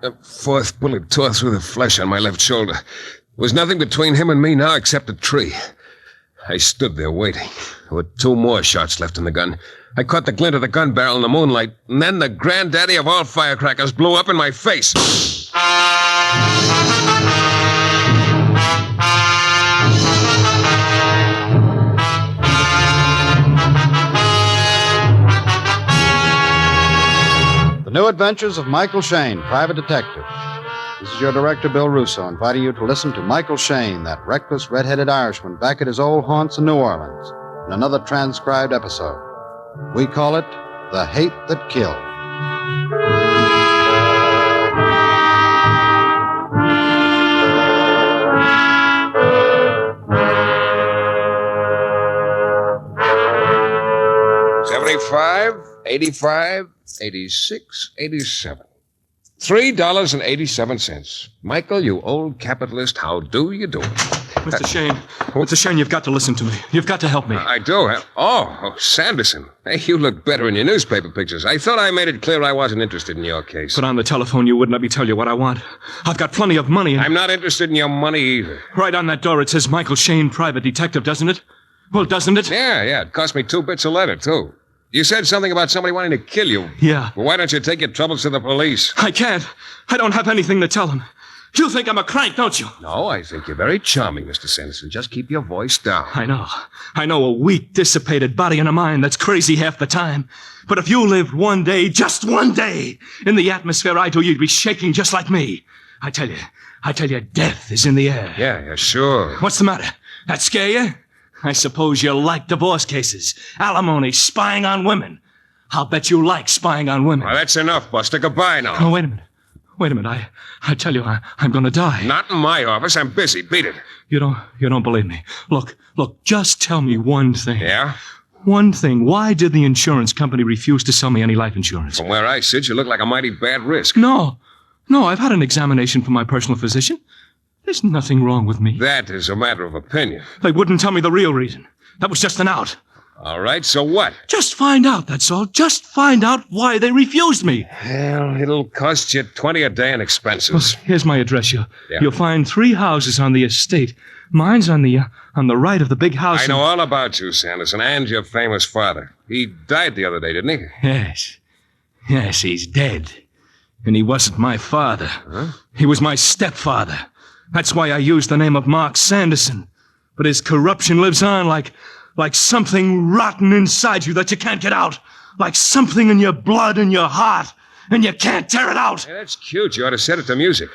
The fourth bullet tore through the flesh on my left shoulder. There was nothing between him and me now except a tree. I stood there waiting. There were 2 more shots left in the gun. I caught the glint of the gun barrel in the moonlight, and then the granddaddy of all firecrackers blew up in my face. The New Adventures of Michael Shayne, Private Detective. This is your director, Bill Russo, inviting you to listen to Michael Shayne, that reckless, red-headed Irishman, back at his old haunts in New Orleans, in another transcribed episode. We call it The Hate That Killed. $75, $85, $86, $87. $3.87. Michael, you old capitalist, how do you do it? Mr. Shayne, you've got to listen to me. You've got to help me. I do. Oh, Sanderson. Hey, you look better in your newspaper pictures. I thought I made it clear I wasn't interested in your case. But on the telephone, you wouldn't let me tell you what I want. I've got plenty of money. I'm not interested in your money either. Right on that door, it says Michael Shayne, Private Detective, doesn't it? Well, doesn't it? Yeah. It cost me 2 bits a letter, too. You said something about somebody wanting to kill you. Yeah. Well, why don't you take your troubles to the police? I can't. I don't have anything to tell them. You think I'm a crank, don't you? No, I think you're very charming, Mr. Sanderson. Just keep your voice down. I know a weak, dissipated body and a mind that's crazy half the time. But if you lived one day, just one day, in the atmosphere I do, you'd be shaking just like me. I tell you, death is in the air. Yeah, sure. What's the matter? That scare you? I suppose you like divorce cases, alimony, spying on women. I'll bet you like spying on women. Well, that's enough, Buster. Goodbye now. Oh, wait a minute. I tell you, I'm going to die. Not in my office. I'm busy. Beat it. You don't believe me. Look, just tell me one thing. Yeah? One thing. Why did the insurance company refuse to sell me any life insurance? From where I sit, you look like a mighty bad risk. No, I've had an examination from my personal physician. There's nothing wrong with me. That is a matter of opinion. They wouldn't tell me the real reason. That was just an out. All right, so what? Just find out, that's all. Just find out why they refused me. Well, it'll cost you $20 a day in expenses. Well, here's my address. You'll find 3 houses on the estate. Mine's on the right of the big house. I know all about you, Sanderson, and your famous father. He died the other day, didn't he? Yes, he's dead. And he wasn't my father. Huh? He was my stepfather. That's why I used the name of Mark Sanderson. But his corruption lives on like something rotten inside you that you can't get out. Like something in your blood and your heart, and you can't tear it out. Hey, that's cute. You ought to set it to music.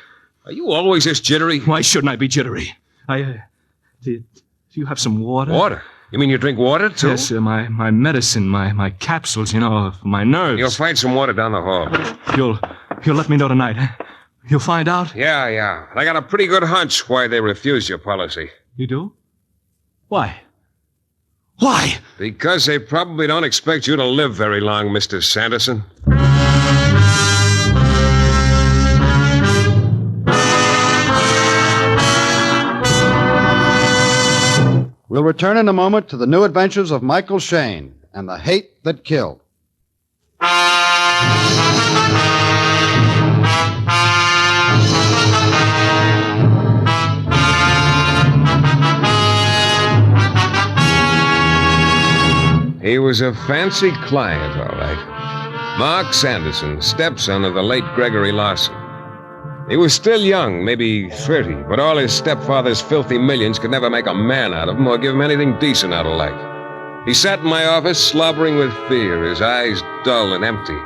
Are you always this jittery? Why shouldn't I be jittery? Do you have some water? Water? You mean you drink water, too? Yes, my medicine, my capsules, for my nerves. You'll find some water down the hall. You'll let me know tonight, huh? You'll find out? Yeah. I got a pretty good hunch why they refused your policy. You do? Why? Why? Because they probably don't expect you to live very long, Mr. Sanderson. We'll return in a moment to the New Adventures of Michael Shayne and The Hate That Killed. He was a fancy client, all right. Mark Sanderson, stepson of the late Gregory Larson. He was still young, maybe 30, but all his stepfather's filthy millions could never make a man out of him or give him anything decent out of life. He sat in my office slobbering with fear, his eyes dull and empty.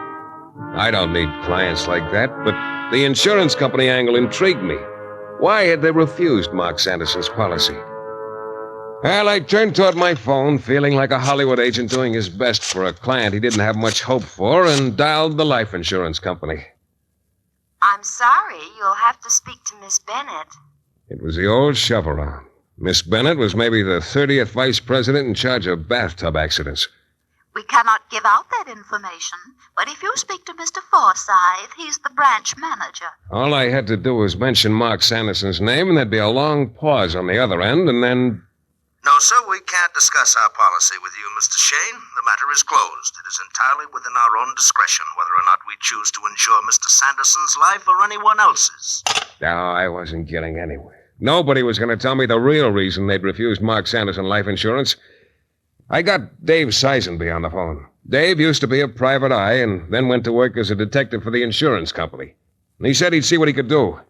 I don't need clients like that, but the insurance company angle intrigued me. Why had they refused Mark Sanderson's policy? Well, I turned toward my phone, feeling like a Hollywood agent doing his best for a client he didn't have much hope for, and dialed the life insurance company. I'm sorry, you'll have to speak to Miss Bennett. It was the old shovel-around. Miss Bennett was maybe the 30th vice president in charge of bathtub accidents. We cannot give out that information, but if you speak to Mr. Forsythe, he's the branch manager. All I had to do was mention Mark Sanderson's name, and there'd be a long pause on the other end, and then... No, sir, we can't discuss our policy with you, Mr. Shayne. The matter is closed. It is entirely within our own discretion whether or not we choose to insure Mr. Sanderson's life or anyone else's. No, I wasn't getting anywhere. Nobody was going to tell me the real reason they'd refused Mark Sanderson life insurance. I got Dave Sizenby on the phone. Dave used to be a private eye and then went to work as a detective for the insurance company. And he said he'd see what he could do.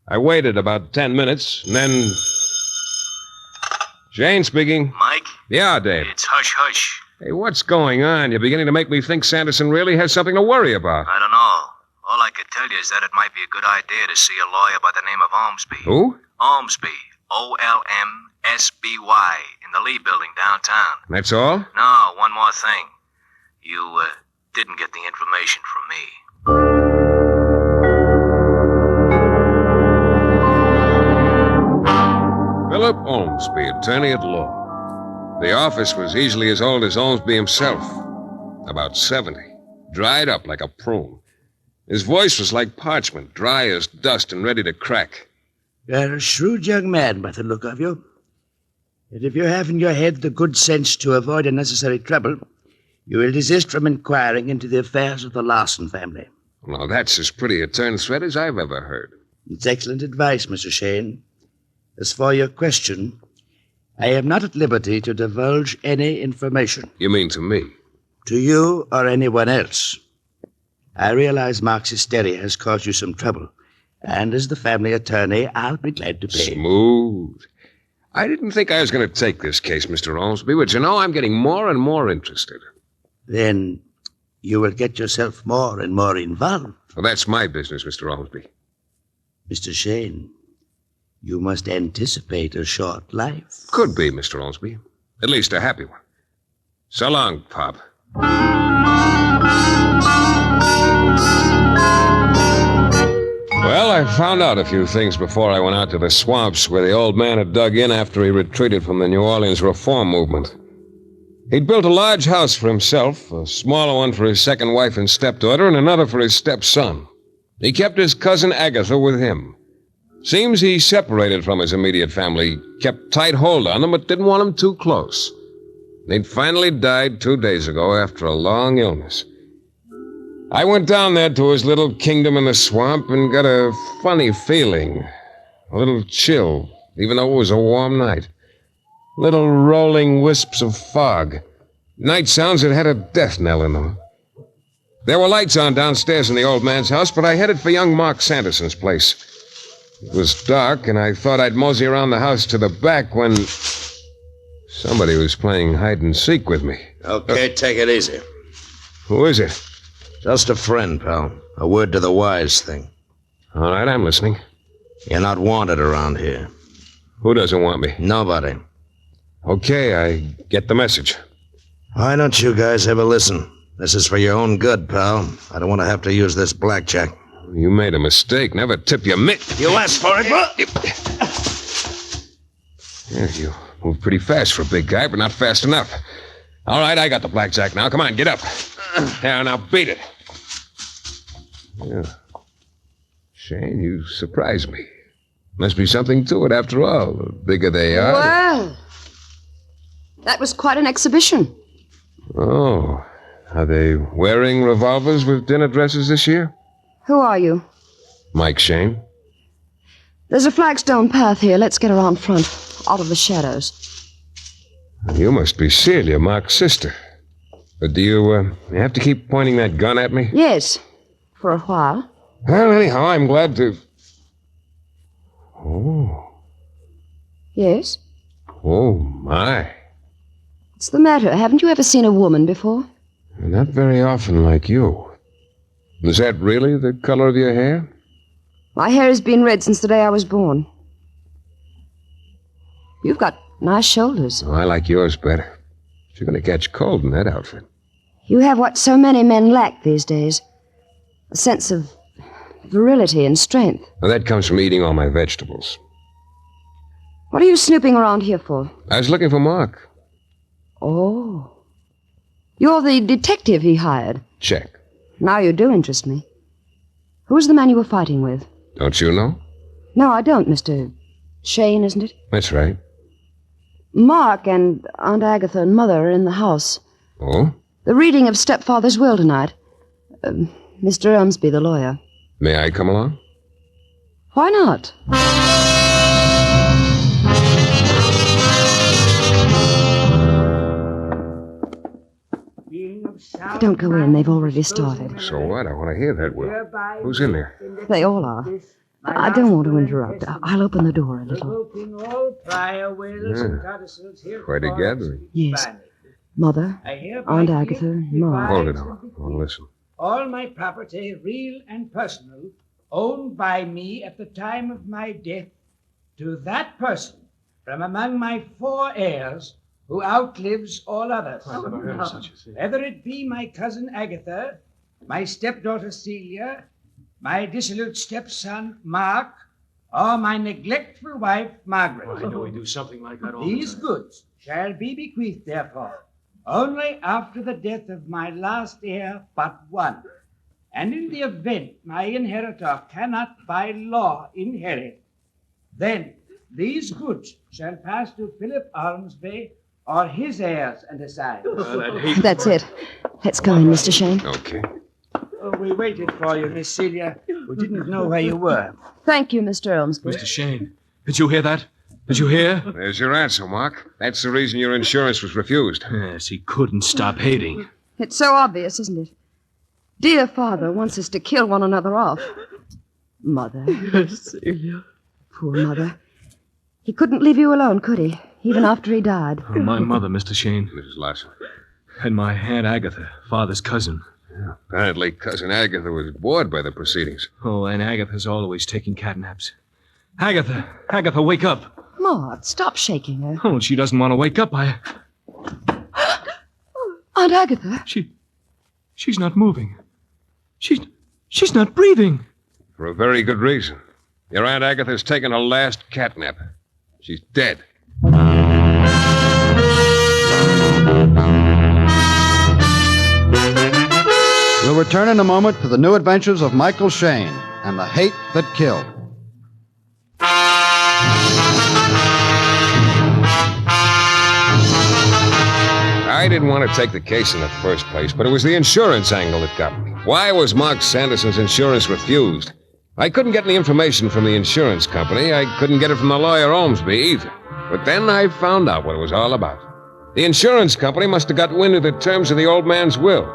I waited about 10 minutes, and then... Shane speaking. Mike? Yeah, Dave. It's hush-hush. Hey, what's going on? You're beginning to make me think Sanderson really has something to worry about. I don't know. All I could tell you is that it might be a good idea to see a lawyer by the name of Ormsby. Who? Ormsby. Olmsby. In the Lee building downtown. That's all? No, one more thing. You, didn't get the information from me. Philip Ormsby, attorney at law. The office was easily as old as Ormsby himself. About 70. Dried up like a prune. His voice was like parchment, dry as dust and ready to crack. You're a shrewd young man by the look of you. Yet if you have in your head the good sense to avoid unnecessary trouble, you will desist from inquiring into the affairs of the Larson family. Well, that's as pretty a turn threat as I've ever heard. It's excellent advice, Mr. Shayne. As for your question, I am not at liberty to divulge any information. You mean to me? To you or anyone else. I realize Mark's hysteria has caused you some trouble, and as the family attorney, I'll be glad to pay. Smooth. I didn't think I was going to take this case, Mr. Ormsby, but you know, I'm getting more and more interested. Then you will get yourself more and more involved. Well, that's my business, Mr. Ormsby. Mr. Shayne, you must anticipate a short life. Could be, Mr. Ormsby. At least a happy one. So long, Pop. Well, I found out a few things before I went out to the swamps where the old man had dug in after he retreated from the New Orleans reform movement. He'd built a large house for himself, a smaller one for his second wife and stepdaughter, and another for his stepson. He kept his cousin Agatha with him. Seems he separated from his immediate family, kept tight hold on them, but didn't want them too close. He'd finally died 2 days ago after a long illness. I went down there to his little kingdom in the swamp and got a funny feeling. A little chill, even though it was a warm night. Little rolling wisps of fog. Night sounds that had a death knell in them. There were lights on downstairs in the old man's house, but I headed for young Mark Sanderson's place. It was dark, and I thought I'd mosey around the house to the back when somebody was playing hide-and-seek with me. Okay, take it easy. Who is it? Just a friend, pal. A word to the wise thing. All right, I'm listening. You're not wanted around here. Who doesn't want me? Nobody. Okay, I get the message. Why don't you guys ever listen? This is for your own good, pal. I don't want to have to use this blackjack. You made a mistake. Never tip your mitt. You asked for it, what? Yeah, you move pretty fast for a big guy, but not fast enough. All right, I got the blackjack now. Come on, get up. There, now beat it. Yeah. Shane, you surprised me. Must be something to it after all. The bigger they are. Well, that was quite an exhibition. Oh, are they wearing revolvers with dinner dresses this year? Who are you? Mike Shayne. There's a flagstone path here. Let's get around front, out of the shadows. You must be Celia, Mark's sister. But do you have to keep pointing that gun at me? Yes, for a while. Well, anyhow, I'm glad to... Oh. Yes? Oh, my. What's the matter? Haven't you ever seen a woman before? Not very often like you. Is that really the color of your hair? My hair has been red since the day I was born. You've got nice shoulders. Oh, I like yours better. You're going to catch cold in that outfit. You have what so many men lack these days. A sense of virility and strength. Well, that comes from eating all my vegetables. What are you snooping around here for? I was looking for Mark. Oh. You're the detective he hired. Check. Now you do interest me. Who's the man you were fighting with? Don't you know? No, I don't, Mr. Shayne, isn't it? That's right. Mark and Aunt Agatha and Mother are in the house. Oh? The reading of stepfather's will tonight. Mr. Elmsby, the lawyer. May I come along? Why not? Don't go in. They've already started. So what? I want to hear that will. Who's in there? They all are. I don't want to interrupt. I'll open the door a little. Quite a gathering. Yes. Mother, Aunt Agatha, Mark. Hold it on. I'll listen. All my property, real and personal, owned by me at the time of my death, to that person from among my 4 heirs who outlives all others. Whether it be my cousin Agatha, my stepdaughter Celia, my dissolute stepson Mark, or my neglectful wife Margaret. Why do we do something like that all These the time? goods shall be bequeathed, therefore, only after the death of my last heir but one. And in the event my inheritor cannot by law inherit, then these goods shall pass to Philip Ormsby or his heirs and assigns. That's it. Let's go in, Mr. Shayne. Okay. We waited for you, Miss Celia. We didn't know where you were. Thank you, Mr. Elmsby. Mr. Shayne, did you hear that? Did you hear? There's your answer, Mark. That's the reason your insurance was refused. Yes, he couldn't stop hating. It's so obvious, isn't it? Dear father wants us to kill one another off. Mother. Yes, Celia. Poor mother. He couldn't leave you alone, could he? Even after he died. Oh, my mother, Mr. Shayne. Mrs. Larson. And my Aunt Agatha, father's cousin. Yeah, apparently, Cousin Agatha was bored by the proceedings. Oh, and Agatha's always taking catnaps. Agatha, wake up. Maud, stop shaking her. Oh, she doesn't want to wake up. Aunt Agatha? She's not moving. She's not breathing. For a very good reason. Your Aunt Agatha's taken her last catnap. She's dead. We'll return in a moment to the new adventures of Michael Shayne and the hate that killed. I didn't want to take the case in the first place, but it was the insurance angle that got me. Why was Mark Sanderson's insurance refused? I couldn't get any information from the insurance company. I couldn't get it from the lawyer Ormsby either. But then I found out what it was all about. The insurance company must have got wind of the terms of the old man's will.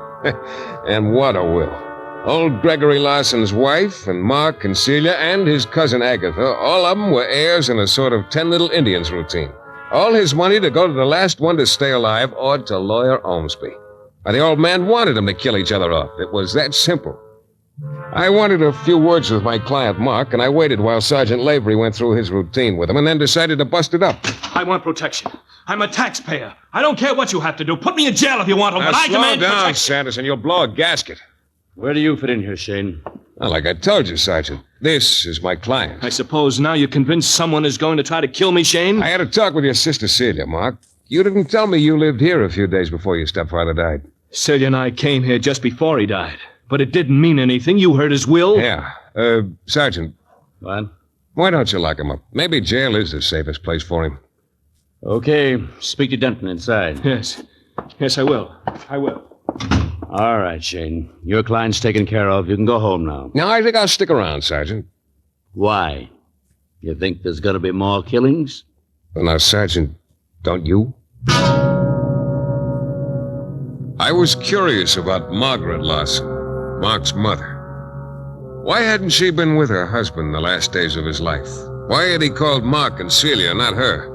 And what a will. Old Gregory Larson's wife and Mark and Celia and his cousin Agatha, all of them were heirs in a sort of 10 Little Indians routine. All his money to go to the last one to stay alive or to lawyer Ormsby. And the old man wanted them to kill each other off. It was that simple. I wanted a few words with my client, Mark, and I waited while Sergeant Lavery went through his routine with him and then decided to bust it up. I want protection. I'm a taxpayer. I don't care what you have to do. Put me in jail if you want to, but I demand slow down, protection. Sanderson. You'll blow a gasket. Where do you fit in here, Shayne? Well, like I told you, Sergeant, this is my client. I suppose now you're convinced someone is going to try to kill me, Shayne? I had a talk with your sister Celia, Mark. You didn't tell me you lived here a few days before your stepfather died. Celia and I came here just before he died. But it didn't mean anything. You heard his will. Yeah. Sergeant. What? Why don't you lock him up? Maybe jail is the safest place for him. Okay. Speak to Denton inside. Yes. Yes, I will. I will. All right, Shayne. Your client's taken care of. You can go home now. No, I think I'll stick around, Sergeant. Why? You think there's going to be more killings? Well, now, Sergeant, don't you? I was curious about Margaret Larson, Mark's mother. Why hadn't she been with her husband the last days of his life? Why had he called Mark and Celia, not her?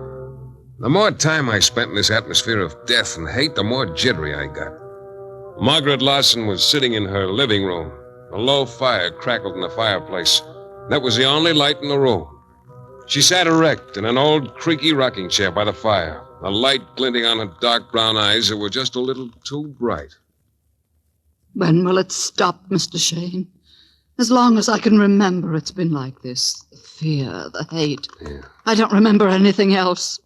The more time I spent in this atmosphere of death and hate, the more jittery I got. Margaret Larson was sitting in her living room. A low fire crackled in the fireplace. That was the only light in the room. She sat erect in an old, creaky rocking chair by the fire, a light glinting on her dark brown eyes that were just a little too bright. When will it stop, Mr. Shayne? As long as I can remember, it's been like this. The fear, the hate. Yeah. I don't remember anything else.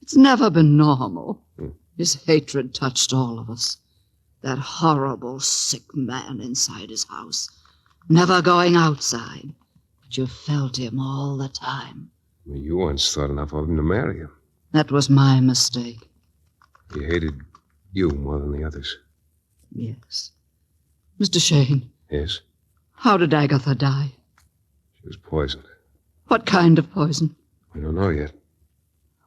It's never been normal. His hatred touched all of us. That horrible, sick man inside his house. Never going outside. But you felt him all the time. You once thought enough of him to marry him. That was my mistake. He hated you more than the others. Yes. Mr. Shayne. Yes? How did Agatha die? She was poisoned. What kind of poison? We don't know yet.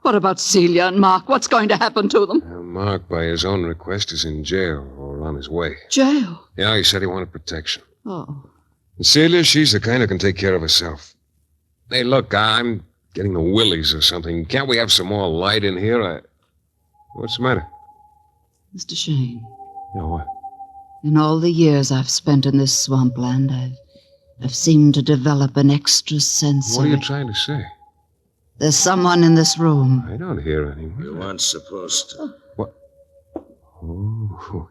What about Celia and Mark? What's going to happen to them? Mark, by his own request, is in jail or on his way. Jail? Yeah, he said he wanted protection. Oh. And Celia, she's the kind who can take care of herself. Hey, look, I'm getting the willies or something. Can't we have some more light in here? What's the matter? Mr. Shayne. You know what? In all the years I've spent in this swampland, I've seemed to develop an extra sense What of... are you trying to say? There's someone in this room. I don't hear anyone. You weren't supposed to. What? Oh,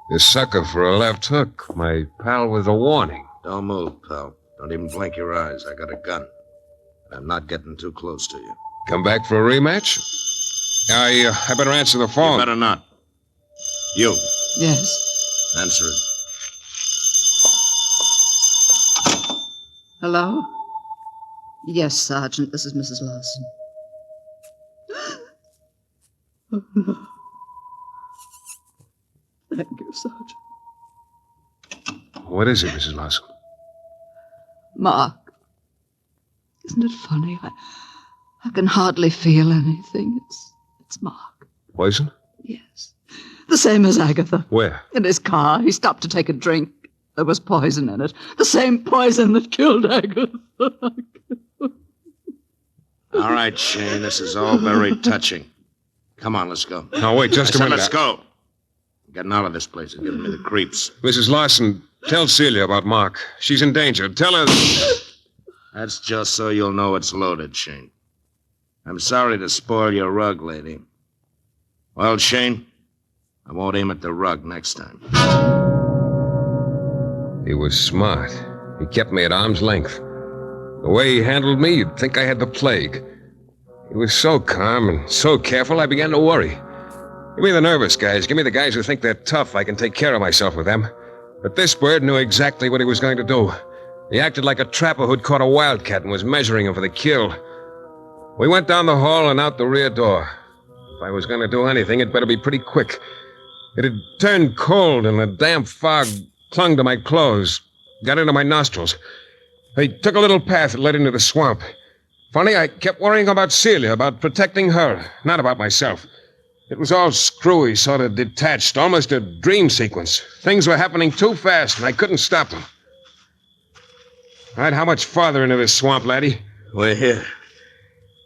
the sucker for a left hook. My pal with a warning. Don't move, pal. Don't even blink your eyes. I got a gun. I'm not getting too close to you. Come back for a rematch? I better answer the phone. You better not. You. Yes. Answer it. Hello? Yes, Sergeant. This is Mrs. Larson. Oh, no. Thank you, Sergeant. What is it, Mrs. Larson? Mark. Isn't it funny? I can hardly feel anything. It's Mark. Poison? Yes. The same as Agatha. Where? In his car. He stopped to take a drink. There was poison in it. The same poison that killed Agatha. All right, Shane, this is all very touching. Come on, let's go. Now, wait, just a minute. Let's go. I'm getting out of this place. It's giving me the creeps. Mrs. Larson, tell Celia about Mark. She's in danger. Tell her... That's just so you'll know it's loaded, Shane. I'm sorry to spoil your rug, lady. Well, Shane, I won't aim at the rug next time. He was smart. He kept me at arm's length. The way he handled me, you'd think I had the plague. He was so calm and so careful, I began to worry. Give me the nervous guys. Give me the guys who think they're tough. I can take care of myself with them. But this bird knew exactly what he was going to do. He acted like a trapper who'd caught a wildcat and was measuring him for the kill. We went down the hall and out the rear door. If I was going to do anything, it better be pretty quick. It had turned cold, and the damp fog clung to my clothes, got into my nostrils. I took a little path that led into the swamp. Funny, I kept worrying about Celia, about protecting her, not about myself. It was all screwy, sort of detached, almost a dream sequence. Things were happening too fast, and I couldn't stop them. All right, how much farther into this swamp, laddie? We're here.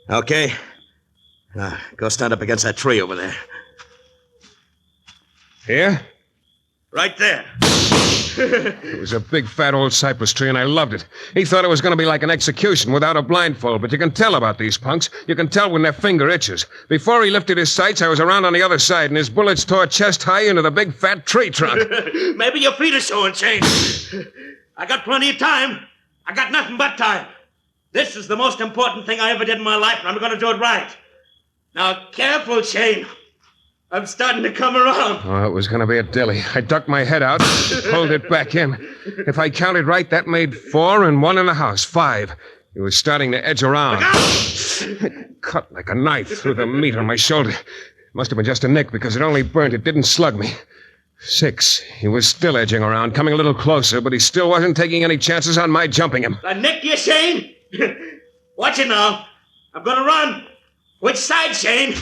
Okay. Now, go stand up against that tree over there. Here? Right there. It was a big, fat old cypress tree, and I loved it. He thought it was going to be like an execution without a blindfold, but you can tell about these punks. You can tell when their finger itches. Before he lifted his sights, I was around on the other side, and his bullets tore chest high into the big, fat tree trunk. Maybe your feet are showing, Shane. I got plenty of time. I got nothing but time. This is the most important thing I ever did in my life, and I'm going to do it right. Now, careful, Shane. I'm starting to come around. Oh, it was going to be a dilly. I ducked my head out, pulled it back in. If I counted right, that made 4 and 1 in the house, 5. He was starting to edge around. It cut like a knife through the meat on my shoulder. It must have been just a nick because it only burnt. It didn't slug me. 6. He was still edging around, coming a little closer, but he still wasn't taking any chances on my jumping him. I nick you, Shane. Watch it now. I'm going to run. Which side, Shane?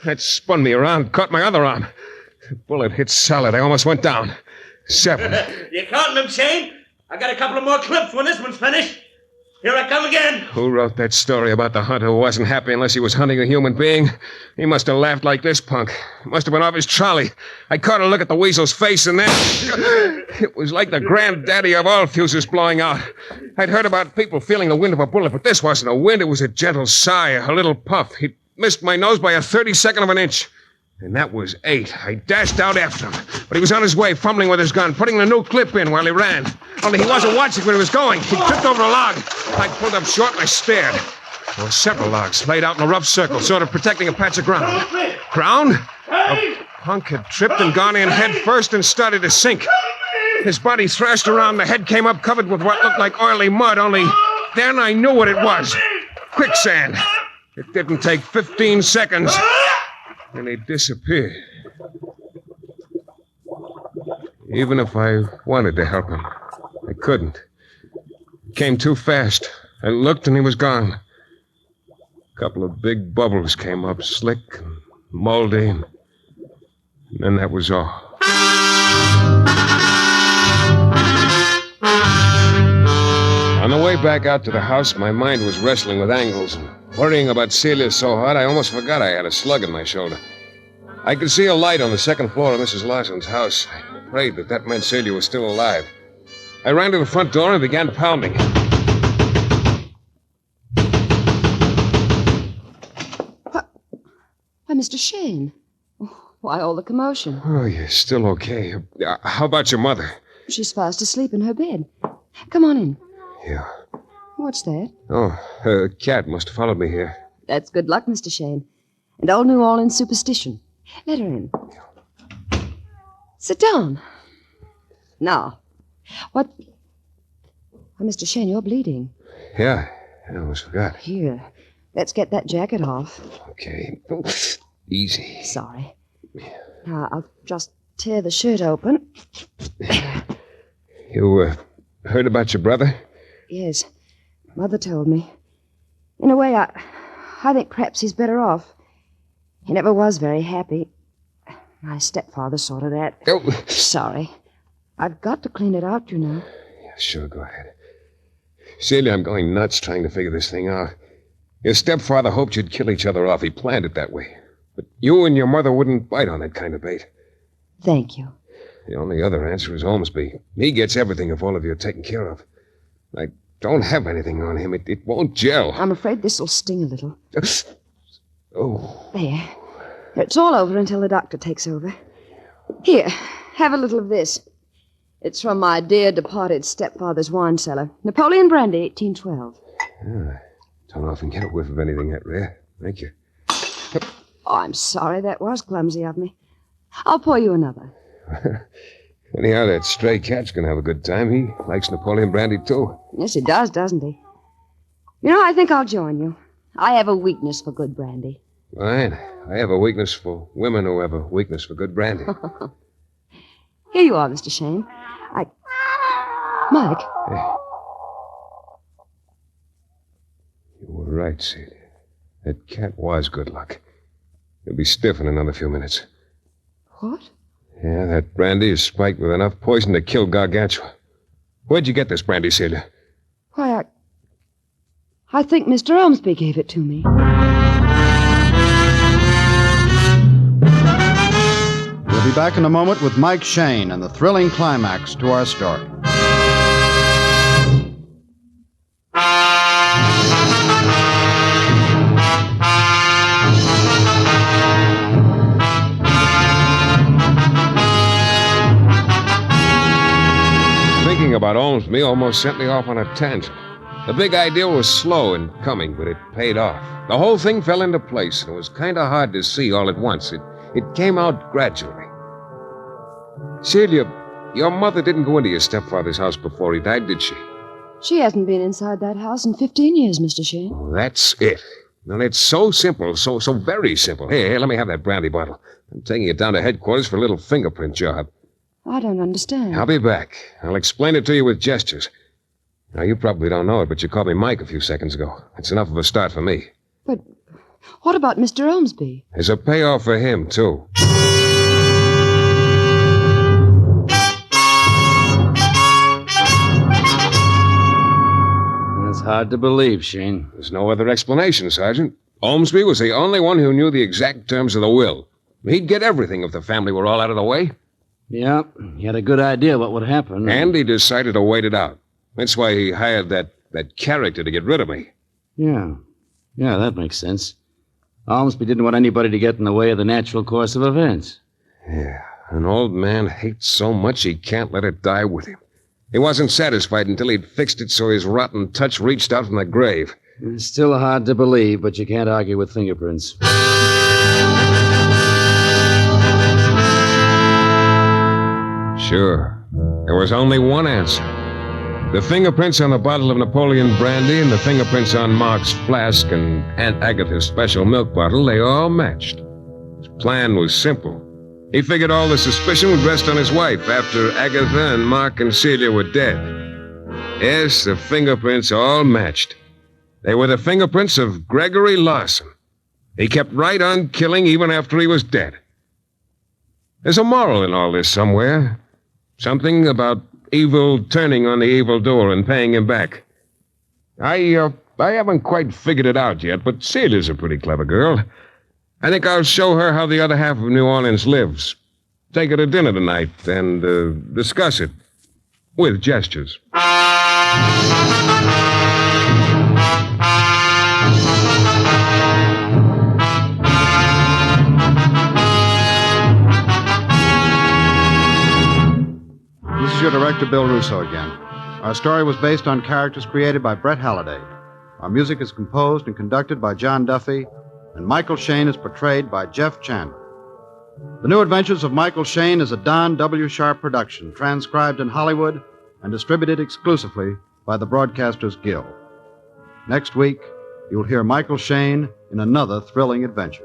That spun me around, caught my other arm. The bullet hit solid. I almost went down. 7. You counting them, Shane? I got a couple of more clips when this one's finished. Here I come again. Who wrote that story about the hunter who wasn't happy unless he was hunting a human being? He must have laughed like this punk. It must have been off his trolley. I caught a look at the weasel's face, and then... It was like the granddaddy of all fuses blowing out. I'd heard about people feeling the wind of a bullet, but this wasn't a wind. It was a gentle sigh, a little puff. He missed my nose by a 32nd of an inch. And that was 8. I dashed out after him. But he was on his way, fumbling with his gun, putting the new clip in while he ran. Only he wasn't watching where he was going. He tripped over a log. I pulled up short and I stared. There were several logs laid out in a rough circle, sort of protecting a patch of ground. Ground? A punk had tripped and gone in head first and started to sink. His body thrashed around. The head came up covered with what looked like oily mud, only then I knew what it was. Quicksand. It didn't take 15 seconds. And he disappeared. Even if I wanted to help him, I couldn't. It came too fast. I looked and he was gone. A couple of big bubbles came up, slick and moldy, and then that was all. On the way back out to the house, my mind was wrestling with angles and worrying about Celia so hard I almost forgot I had a slug in my shoulder. I could see a light on the second floor of Mrs. Larson's house. I prayed that meant Celia was still alive. I ran to the front door and began pounding. Why, Mr. Shayne. Why all the commotion? Oh, you're still okay. How about your mother? She's fast asleep in her bed. Come on in. Yeah. What's that? Oh, a cat must have followed me here. That's good luck, Mr. Shayne. And old New Orleans superstition. Let her in. Sit down. Now, what... Why, Mr. Shayne, you're bleeding. Yeah, I almost forgot. Here, let's get that jacket off. Okay. Easy. Sorry. Now, I'll just tear the shirt open. You heard about your brother? Yes. Mother told me. In a way, I think perhaps he's better off. He never was very happy. My stepfather saw to that. Oh. Sorry. I've got to clean it out, you know. Yeah, sure, go ahead. Celia, I'm going nuts trying to figure this thing out. Your stepfather hoped you'd kill each other off. He planned it that way. But you and your mother wouldn't bite on that kind of bait. Thank you. The only other answer is Ormsby. He gets everything if all of you are taken care of. I don't have anything on him. It won't gel. I'm afraid this'll sting a little. Oh. There. It's all over until the doctor takes over. Here, have a little of this. It's from my dear departed stepfather's wine cellar. Napoleon brandy, 1812. Yeah, don't often get a whiff of anything that rare. Thank you. Oh, I'm sorry. That was clumsy of me. I'll pour you another. Anyhow, that stray cat's gonna have a good time. He likes Napoleon brandy, too. Yes, he does, doesn't he? You know, I think I'll join you. I have a weakness for good brandy. Fine. I have a weakness for women who have a weakness for good brandy. Here you are, Mr. Shayne. Mike. Hey. You were right, Celia. That cat was good luck. He'll be stiff in another few minutes. What? Yeah, that brandy is spiked with enough poison to kill Gargantua. Where'd you get this brandy, Celia? Why, I think Mr. Ormsby gave it to me. We'll be back in a moment with Mike Shayne and the thrilling climax to our story. Thinking about Ormsby almost sent me off on a tangent. The big idea was slow in coming, but it paid off. The whole thing fell into place, and it was kind of hard to see all at once. It came out gradually. Celia, your mother didn't go into your stepfather's house before he died, did she? She hasn't been inside that house in 15 years, Mr. Shayne. Oh, that's it. And it's so simple, so very simple. Here, let me have that brandy bottle. I'm taking it down to headquarters for a little fingerprint job. I don't understand. I'll be back. I'll explain it to you with gestures. Now, you probably don't know it, but you called me Mike a few seconds ago. It's enough of a start for me. But what about Mr. Ormsby? There's a payoff for him, too. That's hard to believe, Shayne. There's no other explanation, Sergeant. Ormsby was the only one who knew the exact terms of the will. He'd get everything if the family were all out of the way. Yeah, he had a good idea what would happen. And he decided to wait it out. That's why he hired that character to get rid of me. Yeah, that makes sense. Ormsby didn't want anybody to get in the way of the natural course of events. Yeah, an old man hates so much he can't let it die with him. He wasn't satisfied until he'd fixed it so his rotten touch reached out from the grave. It's still hard to believe, but you can't argue with fingerprints. Sure. There was only one answer. The fingerprints on the bottle of Napoleon brandy and the fingerprints on Mark's flask and Aunt Agatha's special milk bottle, they all matched. His plan was simple. He figured all the suspicion would rest on his wife after Agatha and Mark and Celia were dead. Yes, the fingerprints all matched. They were the fingerprints of Gregory Larson. He kept right on killing even after he was dead. There's a moral in all this somewhere. Something about evil turning on the evil door and paying him back. I haven't quite figured it out yet, but Celia's a pretty clever girl. I think I'll show her how the other half of New Orleans lives. Take her to dinner tonight and discuss it. With gestures. This is your director, Bill Russo, again. Our story was based on characters created by Brett Halliday. Our music is composed and conducted by John Duffy, and Michael Shayne is portrayed by Jeff Chandler. The New Adventures of Michael Shayne is a Don W. Sharp production, transcribed in Hollywood and distributed exclusively by the Broadcasters Guild. Next week, you'll hear Michael Shayne in another thrilling adventure.